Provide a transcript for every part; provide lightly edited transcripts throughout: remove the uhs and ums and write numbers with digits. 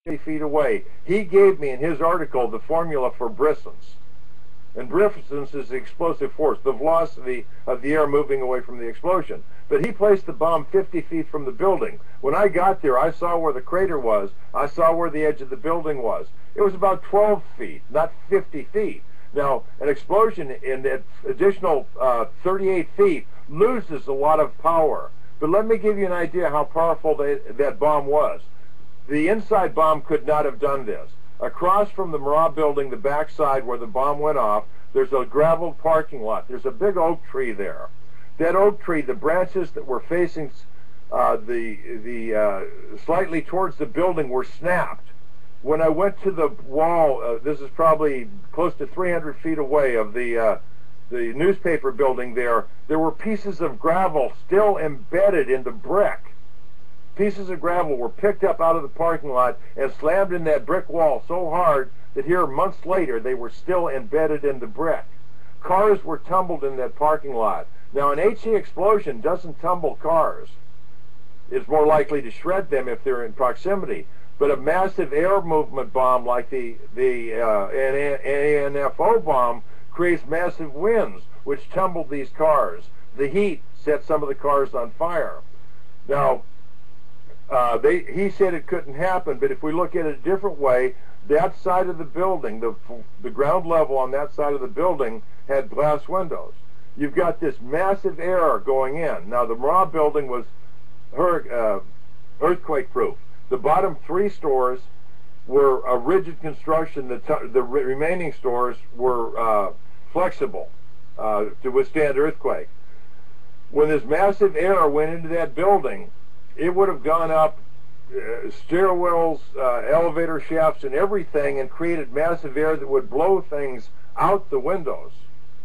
50 feet away. He gave me in his article the formula for brisance. And brisance is the explosive force, the velocity of the air moving away from the explosion. But he placed the bomb 50 feet from the building. When I got there, I saw where the crater was. I saw where the edge of the building was. It was about 12 feet, not 50 feet. Now, an explosion in that additional 38 feet loses a lot of power. But let me give you an idea how powerful that bomb was. The inside bomb could not have done this. Across from the Marat building, the backside where the bomb went off, there's a gravel parking lot. There's a big oak tree there. That oak tree, the branches that were facing slightly towards the building were snapped. When I went to the wall, this is probably close to 300 feet away of the newspaper building there were pieces of gravel still embedded in the brick. Pieces of gravel were picked up out of the parking lot and slammed in that brick wall so hard that here months later they were still embedded in the brick. Cars were tumbled in that parking lot. Now an HE explosion doesn't tumble cars. It's more likely to shred them if they're in proximity. But a massive air movement bomb like the ANFO bomb creates massive winds which tumbled these cars. The heat set some of the cars on fire. Now, he said it couldn't happen, but if we look at it a different way, that side of the building, the ground level on that side of the building had glass windows. You've got this massive air going in. Now, the Marat building was earthquake-proof. The bottom 3 stores were a rigid construction. The remaining stores were flexible to withstand earthquake. When this massive air went into that building, it would have gone up stairwells, elevator shafts, and everything, and created massive air that would blow things out the windows,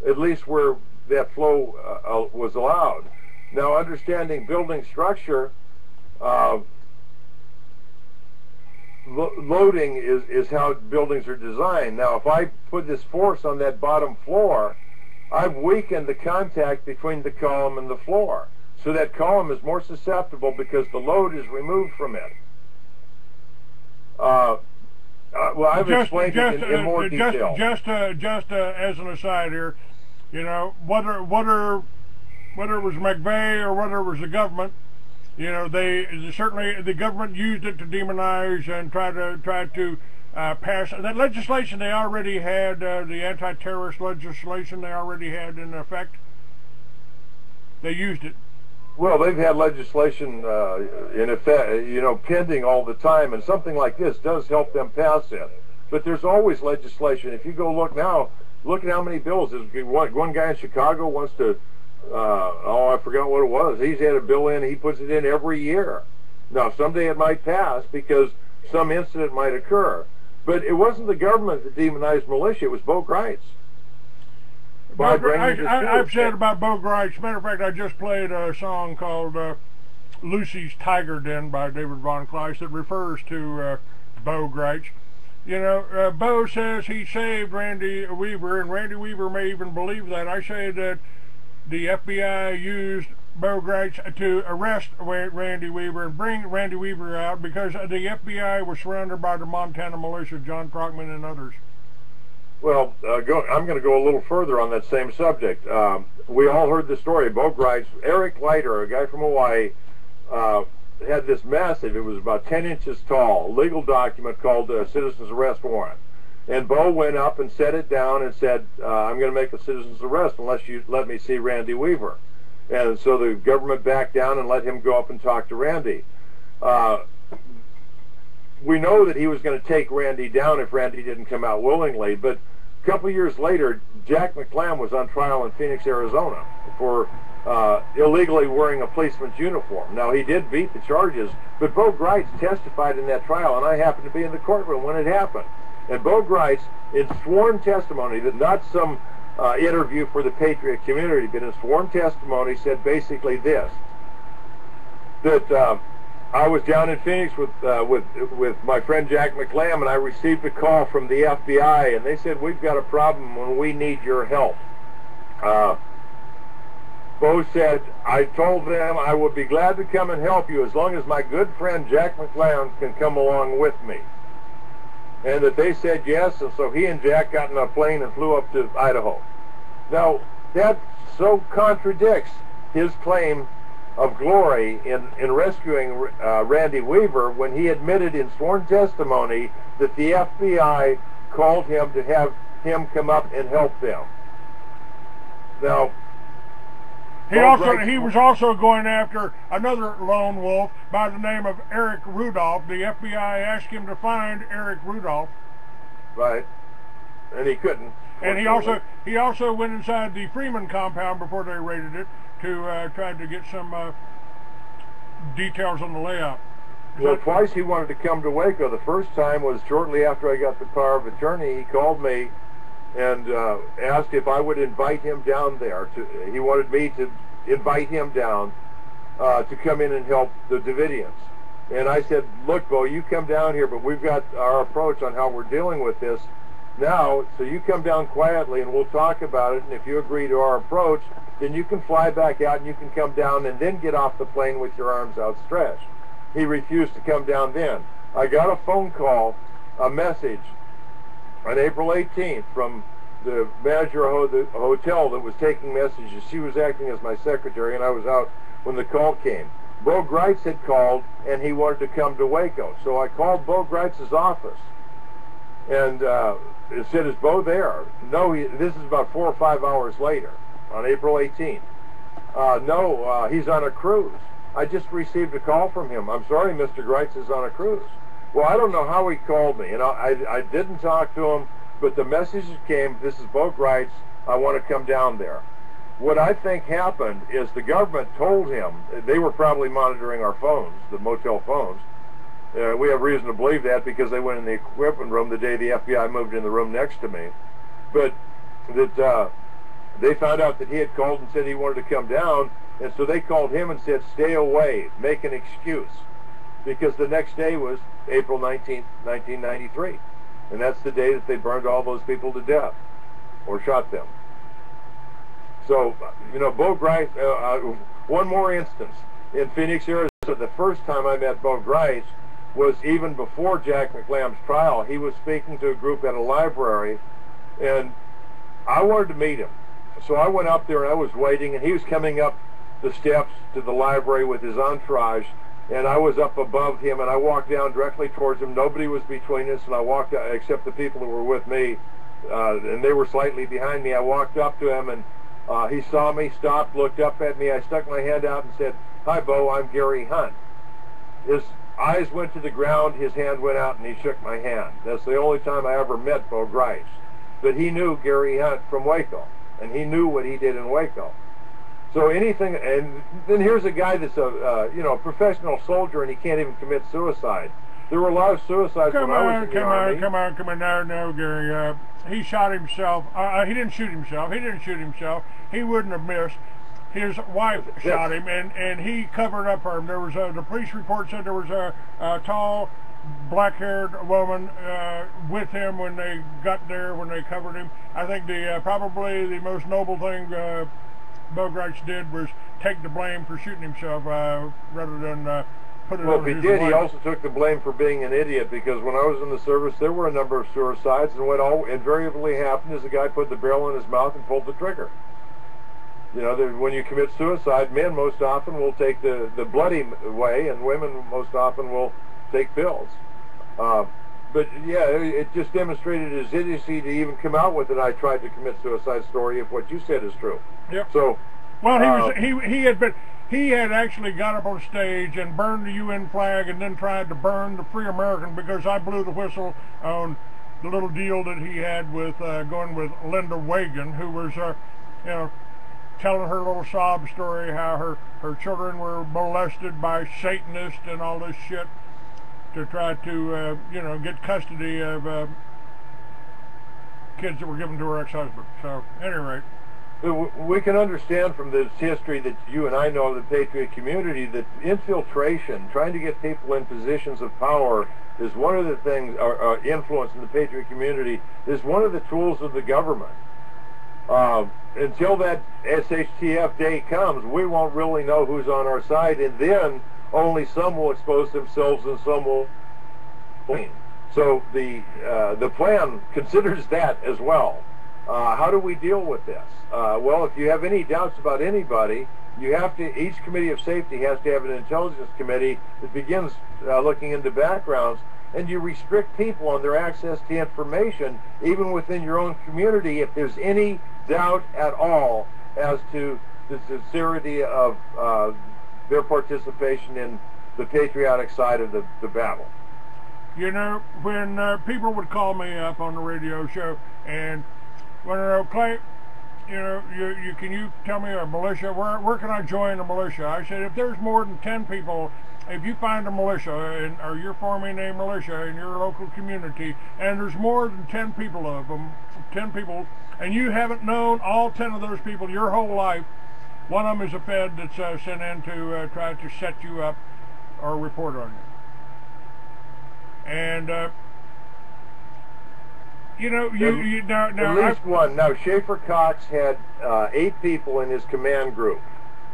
at least where that flow was allowed. Now, understanding building structure, loading is how buildings are designed. Now, if I put this force on that bottom floor, I've weakened the contact between the column and the floor. So that column is more susceptible because the load is removed from it. Well, I've explained it in more detail. Just as an aside here, you know, whether it was McVeigh or whether it was the government, you know, certainly the government used it to demonize and try to pass that legislation they already had, the anti-terrorist legislation they already had in effect. They used it. Well, they've had legislation in effect, you know, pending all the time, and something like this does help them pass it. But there's always legislation. If you go look now, look at how many bills. There's one guy in Chicago wants to, I forgot what it was. He's had a bill in, he puts it in every year. Now, someday it might pass because some incident might occur. But it wasn't the government that demonized militia, it was Bo Gritz. I've said about Bo Gritz. Matter of fact, I just played a song called Lucy's Tiger Den by David Von Kleist that refers to Bo Gritz. You know, Bo says he saved Randy Weaver, and Randy Weaver may even believe that. I say that the FBI used Bo Gritz to arrest Randy Weaver and bring Randy Weaver out because the FBI was surrounded by the Montana militia, John Krockman and others. Well, I'm going to go a little further on that same subject. We all heard the story. Bo Gritz, Eric Leiter, a guy from Hawaii, had this massive, it was about 10 inches tall, legal document called a citizen's arrest warrant. And Bo went up and set it down and said, I'm going to make a citizen's arrest unless you let me see Randy Weaver. And so the government backed down and let him go up and talk to Randy. We know that he was going to take Randy down if Randy didn't come out willingly, but a couple years later, Jack McClam was on trial in Phoenix, Arizona for illegally wearing a policeman's uniform. Now, he did beat the charges, but Bo Gritz testified in that trial, and I happened to be in the courtroom when it happened. And Bo Gritz, in sworn testimony, that not some interview for the Patriot community, but in sworn testimony, said basically this, that I was down in Phoenix with my friend Jack McClam, and I received a call from the FBI, and they said, we've got a problem and we need your help. Bo said, I told them I would be glad to come and help you as long as my good friend Jack McClam can come along with me. and that they said yes, and so he and Jack got in a plane and flew up to Idaho. Now, that so contradicts his claim of glory in rescuing Randy Weaver when he admitted in sworn testimony that the FBI called him to have him come up and help them. Now, he was also going after another lone wolf by the name of Eric Rudolph. The FBI asked him to find Eric Rudolph. Right. And he couldn't. And he also went inside the Freeman compound before they raided it to try to get some details on the layout. Well, twice he wanted to come to Waco. The first time was shortly after I got the power of attorney. He called me and asked if I would invite him down there. He wanted me to invite him down to come in and help the Davidians. And I said, look, Bo, you come down here, but we've got our approach on how we're dealing with this now, so you come down quietly and we'll talk about it, and if you agree to our approach, then you can fly back out and you can come down and then get off the plane with your arms outstretched. He refused to come down then. I got a phone call, a message, on April 18th from the manager of the hotel that was taking messages. She was acting as my secretary, and I was out when the call came. Bo Greitz had called, and he wanted to come to Waco. So I called Bo Greitz's office, and it said, is Bo there? No, this is about 4 or 5 hours later, on April 18th. No, he's on a cruise. I just received a call from him. I'm sorry, Mr. Greitz is on a cruise. Well, I don't know how he called me, and I didn't talk to him, but the message came, this is Bo Greitz, I want to come down there. What I think happened is the government told him, they were probably monitoring our phones, the motel phones. We have reason to believe that because they went in the equipment room the day the FBI moved in the room next to me. But that they found out that he had called and said he wanted to come down, and so they called him and said, stay away, make an excuse. Because the next day was April 19th, 1993. And that's the day that they burned all those people to death, or shot them. So, you know, Bo Greitz, one more instance. In Phoenix, Arizona, the first time I met Bo Greitz was even before Jack McLamb's trial. He was speaking to a group at a library, and I wanted to meet him. So I went up there and I was waiting, and he was coming up the steps to the library with his entourage, and I was up above him, and I walked down directly towards him. Nobody was between us, and I walked out, except the people who were with me, and they were slightly behind me. I walked up to him, and he saw me, stopped, looked up at me. I stuck my hand out and said, hi, Bo, I'm Gary Hunt. His eyes went to the ground, his hand went out, and he shook my hand. That's the only time I ever met Bo Greitz. But he knew Gary Hunt from Waco, and he knew what he did in Waco. So anything, and then here's a guy that's a professional soldier, and he can't even commit suicide. There were a lot of suicides when I was in the Army. Come on, no, Gary. He shot himself. He didn't shoot himself. He wouldn't have missed. His wife shot him, and he covered up for him. There was the police report said there was a tall, black-haired woman with him when they got there, when they covered him. I think probably the most noble thing Bo Greitz did was take the blame for shooting himself rather than put it on his wife. Well, if he did, he also took the blame for being an idiot, because when I was in the service, there were a number of suicides, and what invariably happened is the guy put the barrel in his mouth and pulled the trigger. You know, when you commit suicide, men most often will take the bloody way, and women most often will take pills. But yeah, it just demonstrated his idiocy to even come out with it. I tried to commit suicide story if what you said is true. Yep. So, well, he had actually got up on stage and burned the UN flag, and then tried to burn the Free American because I blew the whistle on the little deal that he had with going with Linda Wagon, who was telling her little sob story how her children were molested by Satanists and all this shit to try to get custody of kids that were given to her ex-husband. So, at any rate, we can understand from this history that you and I know of the Patriot community that infiltration, trying to get people in positions of power, is one of the things, influence in the Patriot community, is one of the tools of the government. Until that SHTF day comes, we won't really know who's on our side, and then only some will expose themselves and some will. So the plan considers that as well. How do we deal with this? Well, if you have any doubts about anybody, you have to. Each committee of safety has to have an intelligence committee that begins looking into backgrounds, and you restrict people on their access to information, even within your own community, if there's any doubt at all as to the sincerity of their participation in the patriotic side of the battle. You know, when people would call me up on the radio show and Clay, you know, can you tell me a militia? Where can I join a militia? I said, if there's more than 10 people, if you find a militia or you're forming a militia in your local community, and there's more than 10 people of them, 10 people, and you haven't known all 10 of those people your whole life, one of them is a Fed that's sent in to try to set you up or report on you. And you know, now at least one. Now, Schaefer Cox had 8 people in his command group.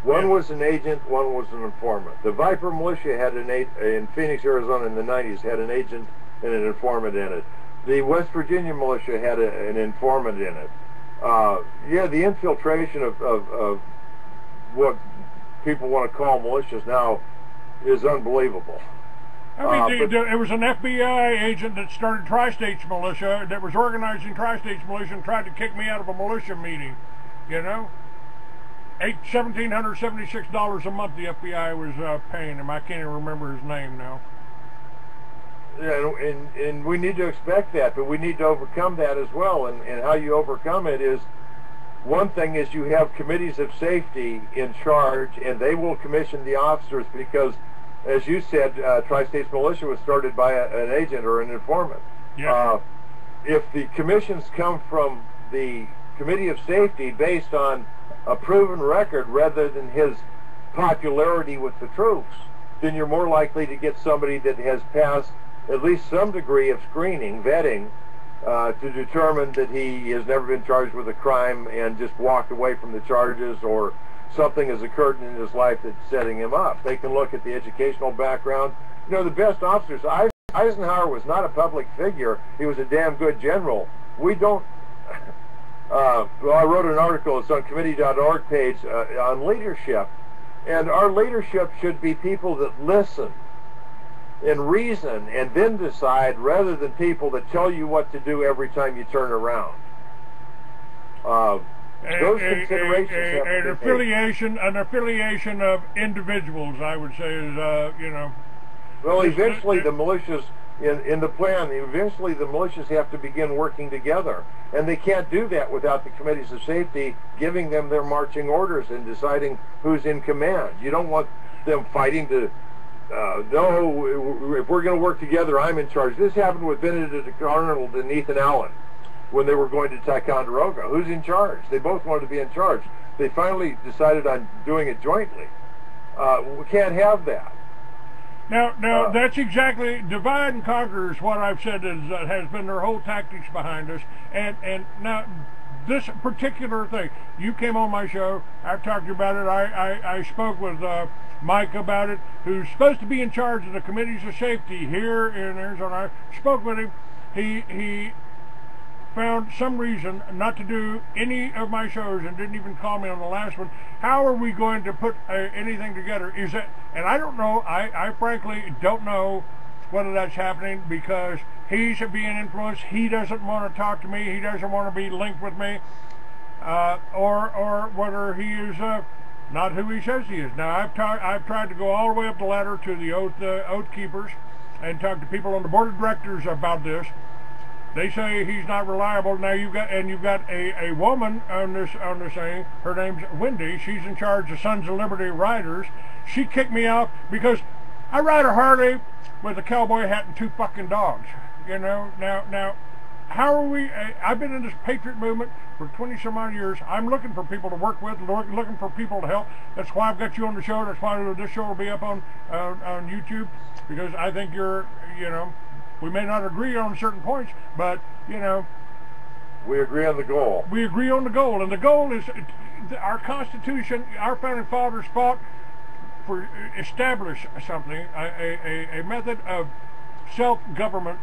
One was an agent, one was an informant. The Viper Militia had in Phoenix, Arizona in the 90s, had an agent and an informant in it. The West Virginia Militia had an informant in it. Yeah, the infiltration of what people want to call militias now is unbelievable. I mean, it was an FBI agent that started Tri-States Militia, that was organizing Tri-States Militia and tried to kick me out of a militia meeting, you know? $1,776 a month the FBI was paying him. I can't even remember his name now. Yeah, and we need to expect that, but we need to overcome that as well. And how you overcome it is, one thing is you have committees of safety in charge, and they will commission the officers because, as you said, Tri-States Militia was started by an agent or an informant. Yeah. If the commissions come from the Committee of Safety based on a proven record rather than his popularity with the troops, then you're more likely to get somebody that has passed at least some degree of screening, vetting, to determine that he has never been charged with a crime and just walked away from the charges, or something has occurred in his life that's setting him up. They can look at the educational background. You know, the best officers, Eisenhower was not a public figure. He was a damn good general. We don't... well, I wrote an article, it's on committee.org page, on leadership. And our leadership should be people that listen and reason and then decide, rather than people that tell you what to do every time you turn around. Those considerations have to be taken. An affiliation of individuals, I would say, is, you know... Well, eventually the militias, in the plan, eventually the militias have to begin working together. And they can't do that without the committees of safety giving them their marching orders and deciding who's in command. You don't want them fighting to, no, if we're going to work together, I'm in charge. This happened with Benedict Arnold and Ethan Allen when they were going to Ticonderoga. Who's in charge? They both wanted to be in charge. They finally decided on doing it jointly. We can't have that. Now that's exactly, divide and conquer is what I've said is, has been their whole tactics behind us. And now this particular thing, you came on my show, I've talked to you about it, I spoke with Mike about it, who's supposed to be in charge of the committees of safety here in Arizona. I spoke with him. He found some reason not to do any of my shows and didn't even call me on the last one. How are we going to put anything together? Is that, and I don't know, I frankly don't know whether that's happening because he's being influenced, he doesn't want to talk to me, he doesn't want to be linked with me, or whether he is not who he says he is. Now I've tried to go all the way up the ladder to the oath keepers and talk to people on the board of directors about this. They say he's not reliable. Now you've got a woman on this thing. Her name's Wendy. She's in charge of Sons of Liberty Riders. She kicked me out because I ride a Harley with a cowboy hat and 2 fucking dogs. You know. Now, how are we? I've been in this Patriot movement for 20 some odd years. I'm looking for people to work with, looking for people to help. That's why I've got you on the show. That's why this show will be up on YouTube, because I think you're, you know. We may not agree on certain points, but, you know... We agree on the goal. We agree on the goal, and the goal is our Constitution, our founding fathers fought for establish something, a method of self-government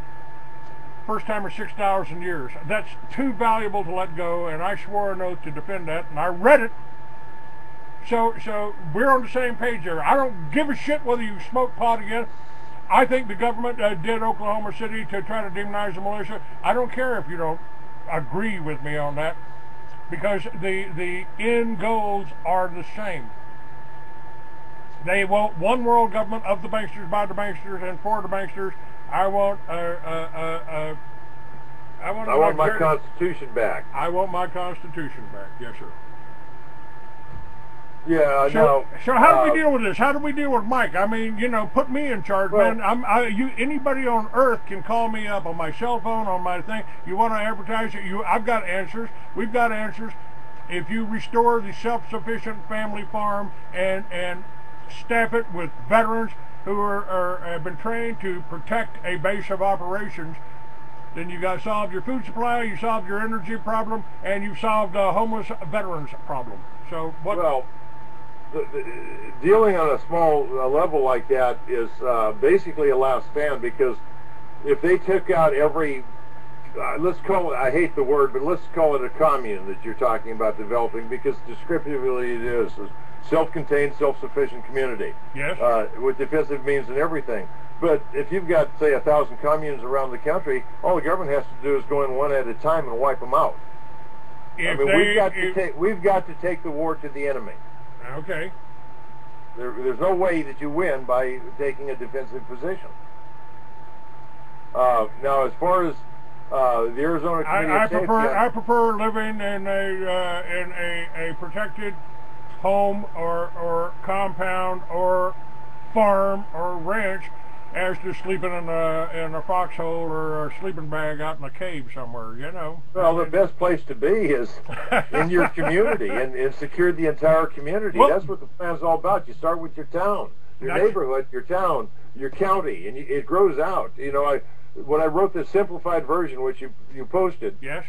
first time in 6,000 years. That's too valuable to let go, and I swore an oath to defend that, and I read it. So we're on the same page there. I don't give a shit whether you smoke pot again. I think the government did Oklahoma City to try to demonize the militia. I don't care if you don't agree with me on that, because the end goals are the same. They want one world government of the banksters, by the banksters, and for the banksters. I want my Constitution back. I want my Constitution back. Yes, sir. Yeah, So how do we deal with this? How do we deal with Mike? I mean, you know, put me in charge, well, man. Anybody on earth can call me up on my cell phone, on my thing. You want to advertise it? I've got answers. We've got answers. If you restore the self-sufficient family farm and staff it with veterans who have been trained to protect a base of operations, then you got solved your food supply, you solved your energy problem, and you've solved a homeless veterans problem. So what? Well, dealing on a small level like that is basically a last stand, because if they took out every, let's call it, I hate the word, but let's call it a commune that you're talking about developing, because descriptively it is a self-contained, self-sufficient community. Yes. With defensive means and everything. But if you've got, say, 1,000 communes around the country, all the government has to do is go in one at a time and wipe them out. We've got to take the war to the enemy. Okay. There's no way that you win by taking a defensive position. Now, as far as the Arizona Committee of Safety, I prefer living in a protected home or compound or farm or ranch as to sleeping in a foxhole or a sleeping bag out in a cave somewhere, you know. Well, the best place to be is in your community and secure the entire community. Well, that's what the plan's all about. You start with your town, your neighborhood, your town, your county, and it grows out. You know, when I wrote the simplified version, which you posted, yes,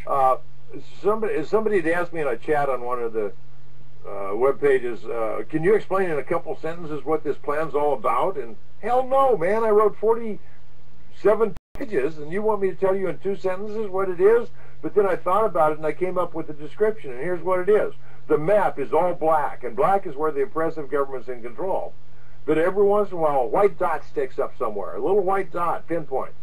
somebody had asked me in a chat on one of the web pages, can you explain in a couple sentences what this plan's all about? And hell no, man, I wrote 47 pages, and you want me to tell you in 2 sentences what it is? But then I thought about it, and I came up with a description, and here's what it is. The map is all black, and black is where the oppressive government's in control. But every once in a while, a white dot sticks up somewhere, a little white dot, pinpoint.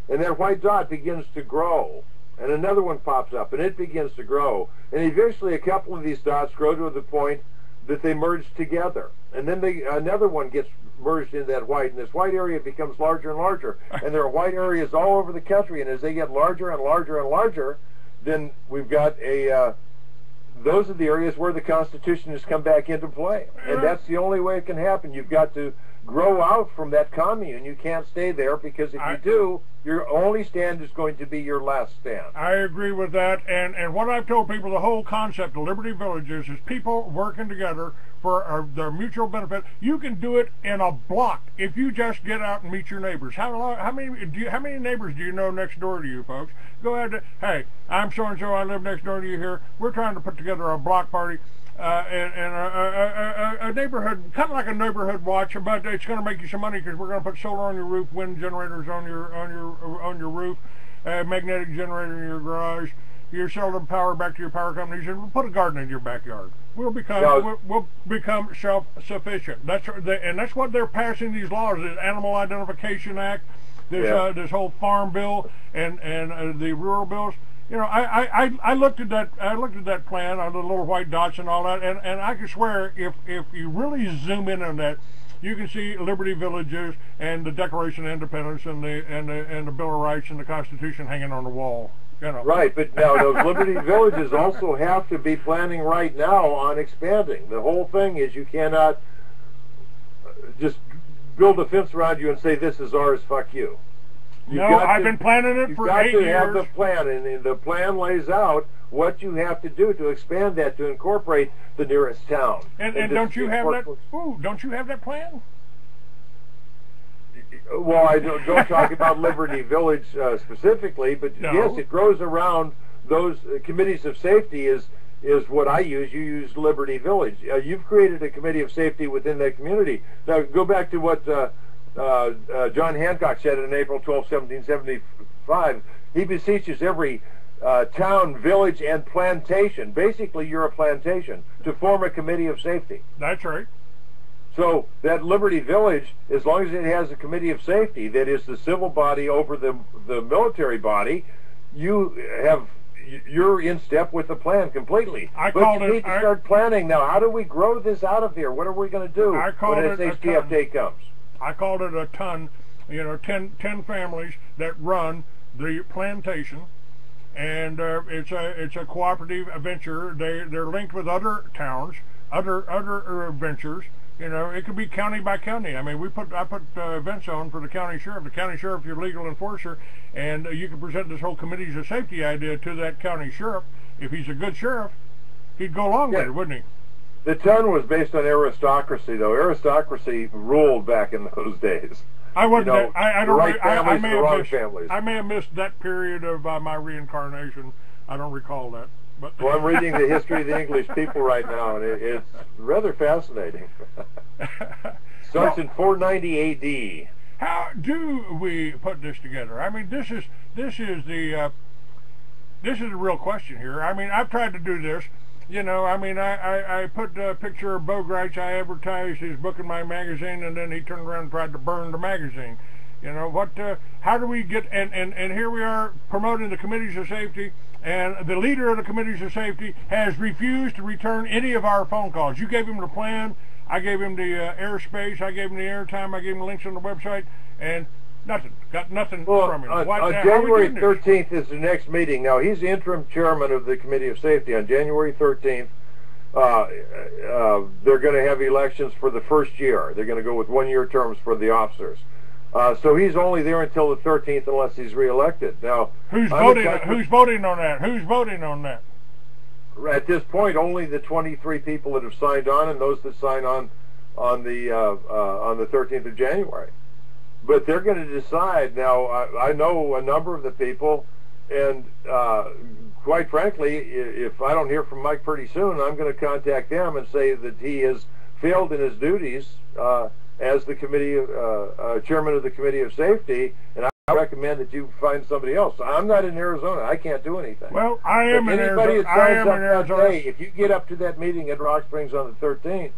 And that white dot begins to grow, and another one pops up, and it begins to grow. And eventually a couple of these dots grow to the point that they merge together. And then another one gets merged in that white, and this white area becomes larger and larger. And there are white areas all over the country, and as they get larger and larger and larger, then we've got those are the areas where the Constitution has come back into play. And that's the only way it can happen. You've got to grow out from that commune. You can't stay there, because if you do, your only stand is going to be your last stand. I agree with that, and what I've told people, the whole concept of Liberty Villages is people working together for their mutual benefit. You can do it in a block if you just get out and meet your neighbors. How many neighbors do you know next door to you, folks? Go ahead. Hey, I'm so and so. I live next door to you here. We're trying to put together a block party. And a neighborhood, kind of like a neighborhood watch, but it's going to make you some money, because we're going to put solar on your roof, wind generators on your roof, magnetic generator in your garage. You're selling power back to your power companies, and we'll put a garden in your backyard. We'll become self-sufficient. That's what they're passing these laws. The Animal Identification Act, this whole farm bill, and the rural bills. You know, I looked at that plan on the little white dots and all that, and I can swear if you really zoom in on that, you can see Liberty Villages and the Declaration of Independence and the Bill of Rights and the Constitution hanging on the wall. You know. Right, but now those Liberty Villages also have to be planning right now on expanding. The whole thing is you cannot just build a fence around you and say, this is ours, fuck you. I've been planning it for 8 years. You've got to have the plan, and the plan lays out what you have to do to expand that, to incorporate the nearest town. And don't you have that? Ooh, don't you have that plan? Well, I don't talk about Liberty Village specifically, but yes, it grows around those committees of safety. Is what I use. You use Liberty Village. You've created a committee of safety within that community. Now, go back to what John Hancock said on April 12, 1775, 25, he beseeches every town, village, and plantation, basically you're a plantation, to form a committee of safety. That's right. So that Liberty Village, as long as it has a committee of safety that is the civil body over the military body, you're in step with the plan completely. But you need to start planning now. How do we grow this out of here? What are we going to do when SHPF Day comes? I called it a ton. 10 families that run the plantation, and it's a cooperative venture. They're linked with other towns, other ventures. It could be county by county. I mean, I put events on for the county sheriff. The county sheriff, your legal enforcer, and you can present this whole committees of safety idea to that county sheriff. If he's a good sheriff, he'd go along with it, wouldn't he? The ton was based on aristocracy, though. Aristocracy ruled back in those days. I wasn't. I don't. Right families, the wrong families. I may have missed that period of my reincarnation. I don't recall that. But well, I'm reading the history of the English people right now, and it's rather fascinating. Starts in 490 A.D. How do we put this together? I mean, this is the real question here. I mean, I've tried to do this. I put a picture of Bogreich. I advertised his book in my magazine, and then he turned around and tried to burn the magazine. How do we get, and here we are promoting the committees of safety, and the leader of the committees of safety has refused to return any of our phone calls. You gave him the plan, I gave him the airspace, I gave him the airtime, I gave him the links on the website, and nothing. Got nothing from him. On January 13th is the next meeting. Now, he's the interim chairman of the Committee of Safety. On January 13th, they're going to have elections for the first year. They're going to go with one-year terms for the officers. So he's only there until the 13th unless he's reelected. Now, who's voting on that? Who's voting on that? At this point, only the 23 people that have signed on, and those that sign on the 13th of January. But they're going to decide. Now, I know a number of the people, and quite frankly, if I don't hear from Mike pretty soon, I'm going to contact them and say that he has failed in his duties as the committee chairman of the Committee of Safety, and I recommend that you find somebody else. I'm not in Arizona. I can't do anything. Well, I am in Arizona. If you get up to that meeting at Rock Springs on the 13th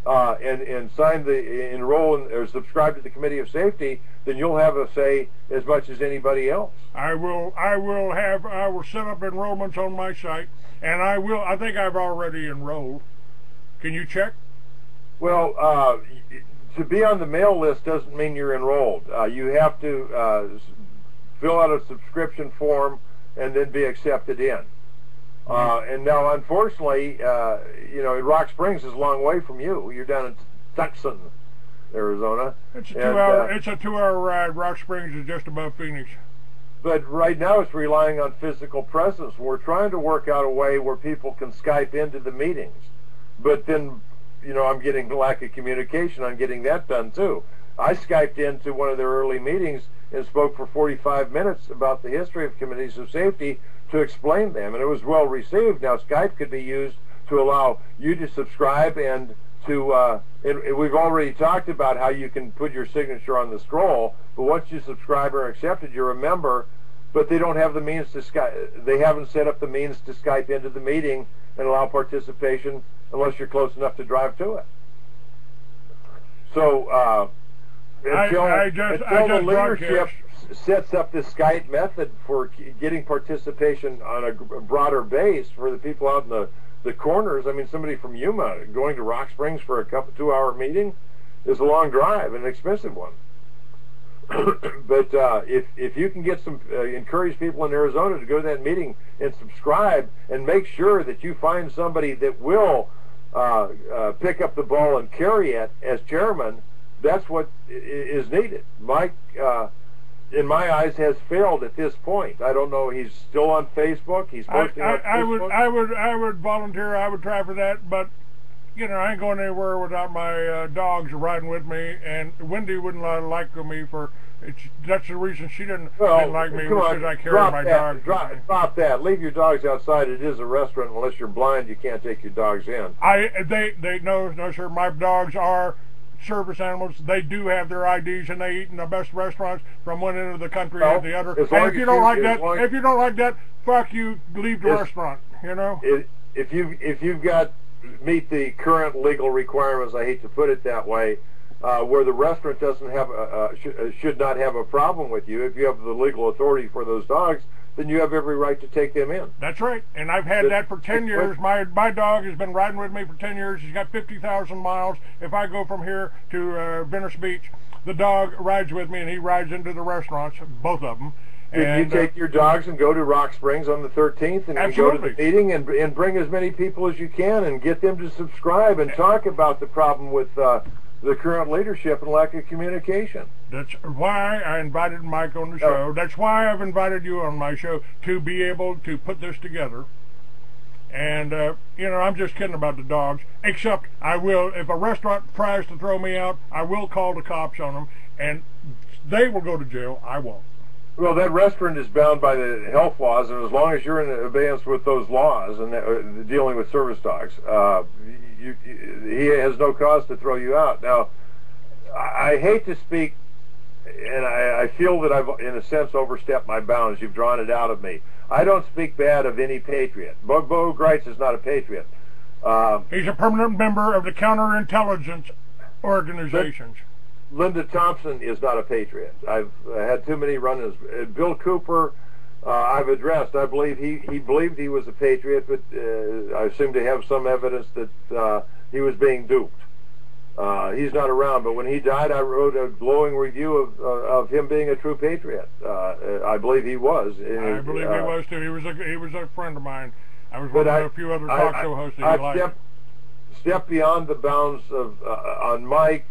and sign enroll or subscribe to the Committee of Safety, then you'll have a say as much as anybody else. I will set up enrollments on my site, and I think I've already enrolled. Can you check? Well, to be on the mail list doesn't mean you're enrolled. You have to fill out a subscription form and then be accepted in. And now, unfortunately, Rock Springs is a long way from you. You're down in Tucson, Arizona. It's a 2-hour ride. Rock Springs is just above Phoenix. But right now it's relying on physical presence. We're trying to work out a way where people can Skype into the meetings. But then, I'm getting lack of communication on getting that done too. I Skyped into one of their early meetings and spoke for 45 minutes about the history of committees of safety to explain them, and it was well received. Now, Skype could be used to allow you to subscribe and to, and we've already talked about how you can put your signature on the scroll, but once you subscribe or accepted, you're a member, but they don't have the means to Skype. They haven't set up the means to Skype into the meeting and allow participation unless you're close enough to drive to it. So until the leadership sets up this Skype method for getting participation on a broader base for the people out in the corners. I mean, somebody from Yuma going to Rock Springs for a 2-hour meeting is a long drive, an expensive one. But if you can get some encourage people in Arizona to go to that meeting and subscribe, and make sure that you find somebody that will pick up the ball and carry it as chairman, that's what is needed. Mike, in my eyes, has failed at this point. I don't know. He's still on Facebook. He's posting on Facebook. I would volunteer. I would try for that, but I ain't going anywhere without my dogs riding with me. And Wendy wouldn't like me for. That's the reason she didn't like me, because I carry my dogs. Drop that. Leave your dogs outside. It is a restaurant. Unless you're blind, you can't take your dogs in. No, sir. My dogs are service animals. They do have their IDs, and they eat in the best restaurants from one end of the country to the other. And if you don't like that, fuck you, leave the restaurant. You know. If you've got meet the current legal requirements, I hate to put it that way, where the restaurant doesn't have should not have a problem with you. If you have the legal authority for those dogs, then you have every right to take them in. That's right, and I've had that for 10 years. My dog has been riding with me for 10 years. He's got 50,000 miles. If I go from here to Venice Beach, the dog rides with me, and he rides into the restaurants, both of them. You take your dogs and go to Rock Springs on the 13th, and you go to the meeting and bring as many people as you can and get them to subscribe and talk about the problem with the current leadership and lack of communication. That's why I invited Mike on the show. That's why I've invited you on my show, to be able to put this together. And, you know, I'm just kidding about the dogs, except I will, if a restaurant tries to throw me out, I will call the cops on them, and they will go to jail. I won't. Well, that restaurant is bound by the health laws, and as long as you're in abeyance with those laws and dealing with service dogs, he has no cause to throw you out. Now, I hate to speak, and I feel that I've, in a sense, overstepped my bounds. You've drawn it out of me. I don't speak bad of any patriot. Bo Greitz is not a patriot. He's a permanent member of the counterintelligence organizations. Linda Thompson is not a patriot. I've had too many run-ins. Bill Cooper, I've addressed. I believe he believed he was a patriot, but I seem to have some evidence that he was being duped. He's not around, but when he died, I wrote a glowing review of him being a true patriot. I believe he was. I believe he was too. He was a friend of mine. I was one of a few other talk show hosts that he liked. Step beyond the bounds of on Mike.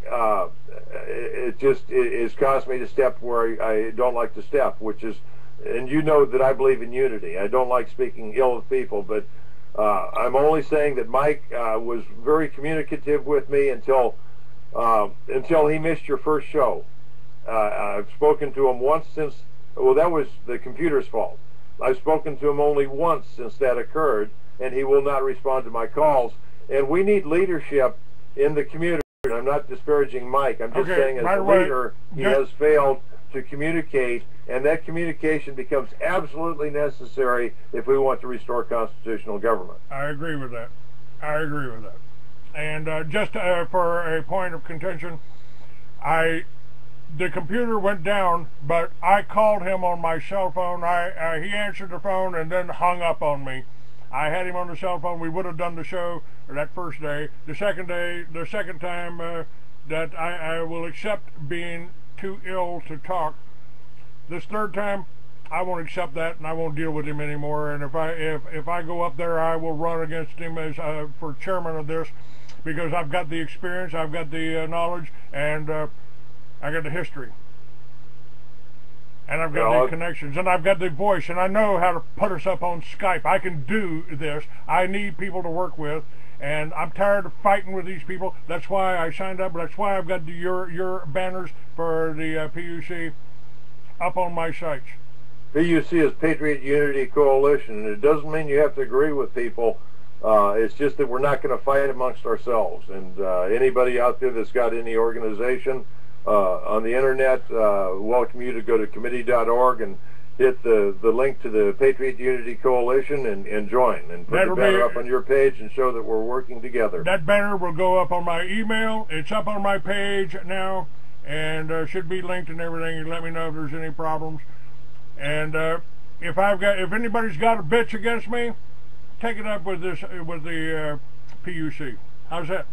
It's caused me to step where I don't like to step, which is, and you know that I believe in unity. I don't like speaking ill of people, but I'm only saying that Mike was very communicative with me until he missed your first show. I've spoken to him once since. Well, that was the computer's fault. I've spoken to him only once since that occurred, and he will not respond to my calls. And we need leadership in the community. I'm not disparaging Mike. I'm just saying as a leader, he has failed to communicate, and that communication becomes absolutely necessary if we want to restore constitutional government. I agree with that. I agree with that. And just for a point of contention, the computer went down, but I called him on my cell phone. He answered the phone and then hung up on me. I had him on the cell phone. We would have done the show that first day. The second time that I will accept being too ill to talk. This third time, I won't accept that, and I won't deal with him anymore. And if I go up there, I will run against him as for chairman of this, because I've got the experience, I've got the knowledge, and I got the history. And I've got the connections, and I've got the voice, and I know how to put us up on Skype. I can do this. I need people to work with, and I'm tired of fighting with these people. That's why I signed up. That's why I've got your banners for the PUC up on my sites. PUC is Patriot Unity Coalition, and it doesn't mean you have to agree with people. It's just that we're not going to fight amongst ourselves. And anybody out there that's got any organization on the internet, welcome you to go to committee.org and hit the link to the Patriot Unity Coalition and join, and put the banner up on your page and show that we're working together. That banner will go up on my email. It's up on my page now, and should be linked and everything. You let me know if there's any problems. And if anybody's got a bitch against me, take it up with the PUC. How's that?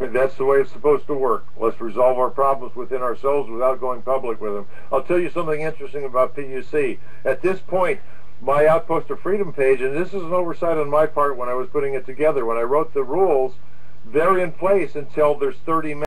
That's the way it's supposed to work. Let's resolve our problems within ourselves without going public with them. I'll tell you something interesting about PUC. At this point, my Outpost of Freedom page, and this is an oversight on my part when I was putting it together, when I wrote the rules, they're in place until there's 30 minutes.